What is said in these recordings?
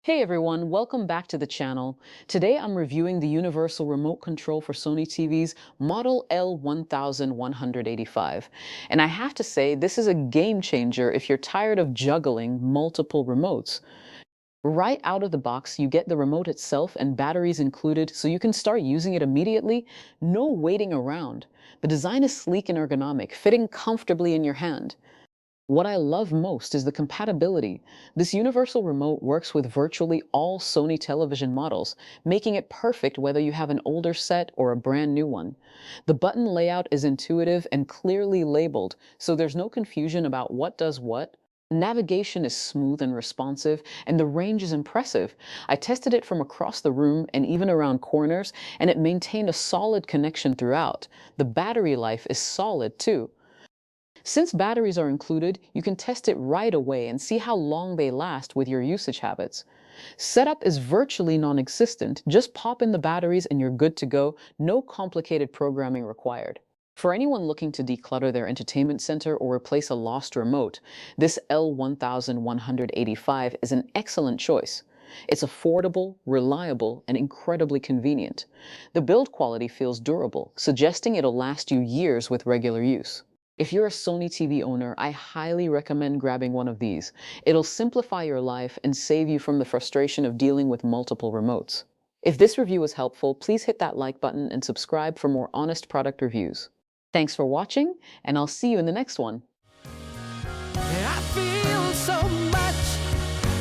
Hey everyone, welcome back to the channel. Today I'm reviewing the universal remote control for Sony TVs model L1185. And I have to say, this is a game changer if you're tired of juggling multiple remotes. Right out of the box, you get the remote itself and batteries included so you can start using it immediately. No waiting around. The design is sleek and ergonomic, fitting comfortably in your hand. What I love most is the compatibility. This universal remote works with virtually all Sony television models, making it perfect whether you have an older set or a brand new one. The button layout is intuitive and clearly labeled, so there's no confusion about what does what. Navigation is smooth and responsive, and the range is impressive. I tested it from across the room and even around corners, and it maintained a solid connection throughout. The battery life is solid too. Since batteries are included, you can test it right away and see how long they last with your usage habits. Setup is virtually non-existent. Just pop in the batteries and you're good to go. No complicated programming required. For anyone looking to declutter their entertainment center or replace a lost remote, this L1185 is an excellent choice. It's affordable, reliable, and incredibly convenient. The build quality feels durable, suggesting it'll last you years with regular use. If you're a Sony TV owner, I highly recommend grabbing one of these. It'll simplify your life and save you from the frustration of dealing with multiple remotes. If this review was helpful, please hit that like button and subscribe for more honest product reviews. Thanks for watching, and I'll see you in the next one. I feel so much.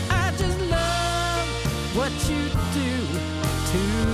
I just love what you do to